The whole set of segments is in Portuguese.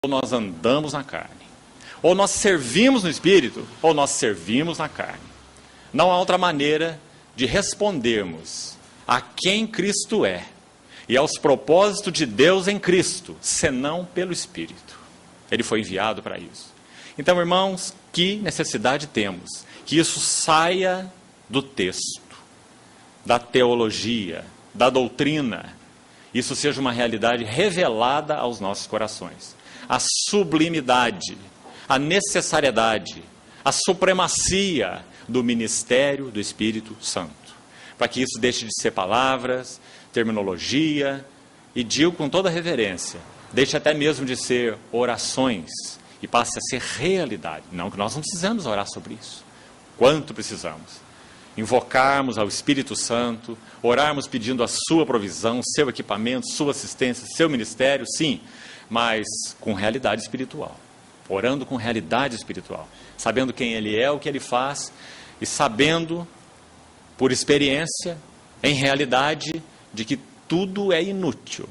ou nós andamos na carne. Ou nós servimos no Espírito, ou nós servimos na carne. Não há outra maneira de respondermos a quem Cristo é e aos propósitos de Deus em Cristo, senão pelo Espírito. Ele foi enviado para isso. Então, irmãos, que necessidade temos que isso saia do texto, da teologia, da doutrina, isso seja uma realidade revelada aos nossos corações. A sublimidade, a necessariedade, a supremacia do ministério do Espírito Santo. Para que isso deixe de ser palavras, terminologia, e digo com toda reverência, deixe até mesmo de ser orações e passe a ser realidade. Não que nós não precisamos orar sobre isso. Quanto precisamos. Invocarmos ao Espírito Santo, orarmos pedindo a sua provisão, seu equipamento, sua assistência, seu ministério, sim, mas com realidade espiritual. Orando com realidade espiritual, sabendo quem Ele é, o que Ele faz, e sabendo, por experiência, em realidade, de que tudo é inútil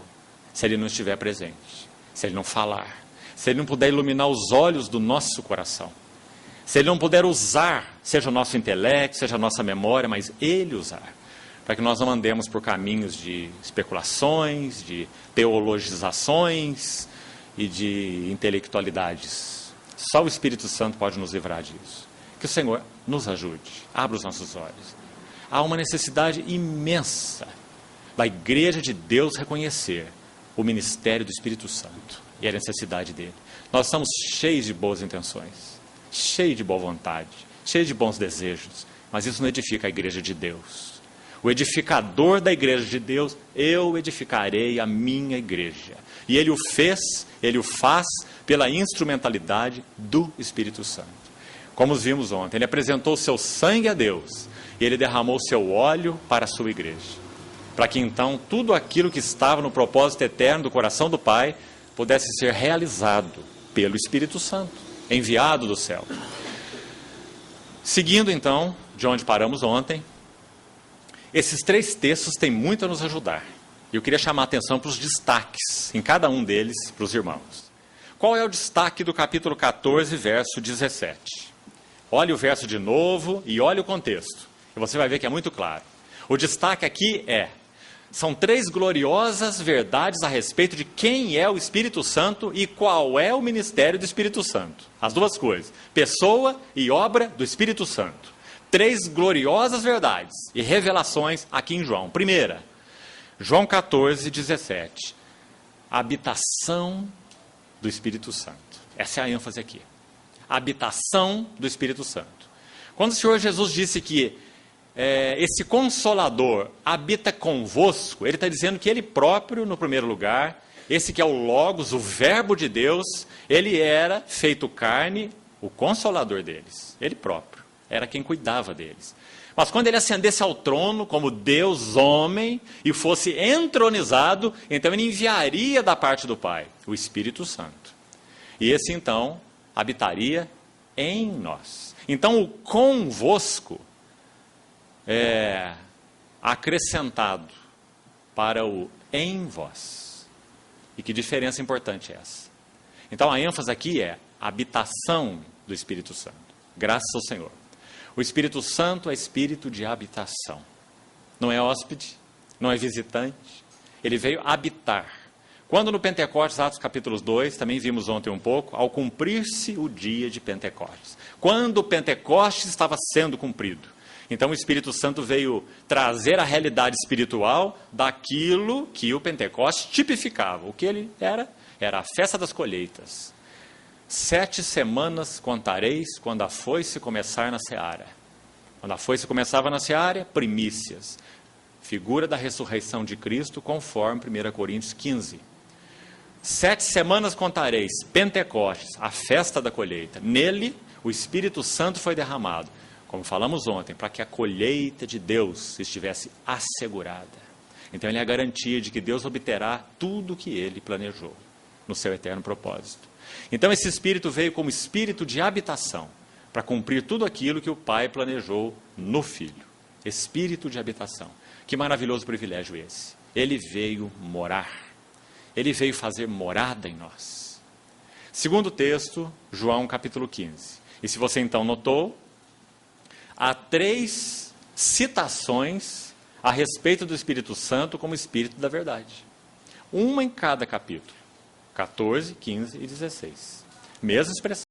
se Ele não estiver presente, se Ele não falar, se Ele não puder iluminar os olhos do nosso coração, se Ele não puder usar, seja o nosso intelecto, seja a nossa memória, mas Ele usar, para que nós não andemos por caminhos de especulações, de teologizações e de intelectualidades. Só o Espírito Santo pode nos livrar disso. Que o Senhor nos ajude, abra os nossos olhos. Há uma necessidade imensa da Igreja de Deus reconhecer o ministério do Espírito Santo e a necessidade dele. Nós estamos cheios de boas intenções, cheios de boa vontade, cheios de bons desejos, mas isso não edifica a Igreja de Deus. O edificador da Igreja de Deus, eu edificarei a minha igreja. E Ele o fez, Ele o faz pela instrumentalidade do Espírito Santo. Como vimos ontem, Ele apresentou o seu sangue a Deus e Ele derramou o seu óleo para a sua igreja. Para que então tudo aquilo que estava no propósito eterno do coração do Pai pudesse ser realizado pelo Espírito Santo, enviado do céu. Seguindo então, de onde paramos ontem, esses três textos têm muito a nos ajudar. E eu queria chamar a atenção para os destaques em cada um deles para os irmãos. Qual é o destaque do capítulo 14, verso 17? Olhe o verso de novo e olhe o contexto. E você vai ver que é muito claro. O destaque aqui são três gloriosas verdades a respeito de quem é o Espírito Santo e qual é o ministério do Espírito Santo. As duas coisas, pessoa e obra do Espírito Santo. Três gloriosas verdades e revelações aqui em João. Primeira, João 14, 17. Habitação do Espírito Santo. Essa é a ênfase aqui. Habitação do Espírito Santo. Quando o Senhor Jesus disse que esse Consolador habita convosco, Ele está dizendo que Ele próprio, no primeiro lugar, esse que é o Logos, o Verbo de Deus, Ele era feito carne, o Consolador deles, Ele próprio. Era quem cuidava deles. Mas quando Ele ascendesse ao trono como Deus homem e fosse entronizado, então Ele enviaria da parte do Pai o Espírito Santo. E esse então habitaria em nós. Então o convosco é acrescentado para o em vós. E que diferença importante é essa? Então a ênfase aqui é a habitação do Espírito Santo. Graças ao Senhor. O Espírito Santo é espírito de habitação. Não é hóspede, não é visitante. Ele veio habitar. Quando no Pentecostes, Atos capítulo 2, também vimos ontem um pouco, ao cumprir-se o dia de Pentecostes. Quando o Pentecostes estava sendo cumprido. Então o Espírito Santo veio trazer a realidade espiritual daquilo que o Pentecostes tipificava. O que ele era? Era a festa das colheitas. 7 semanas contareis quando a foice começar na seara. Quando a foice começava na seara, primícias. Figura da ressurreição de Cristo, conforme 1 Coríntios 15. 7 semanas contareis, Pentecostes, a festa da colheita. Nele, o Espírito Santo foi derramado, como falamos ontem, para que a colheita de Deus estivesse assegurada. Então, ele é a garantia de que Deus obterá tudo o que ele planejou no seu eterno propósito. Então esse Espírito veio como Espírito de habitação, para cumprir tudo aquilo que o Pai planejou no Filho. Espírito de habitação. Que maravilhoso privilégio esse. Ele veio morar. Ele veio fazer morada em nós. Segundo texto, João capítulo 15. E se você então notou, há 3 citações a respeito do Espírito Santo como Espírito da verdade. Uma em cada capítulo. 14, 15 e 16. Mesma expressão.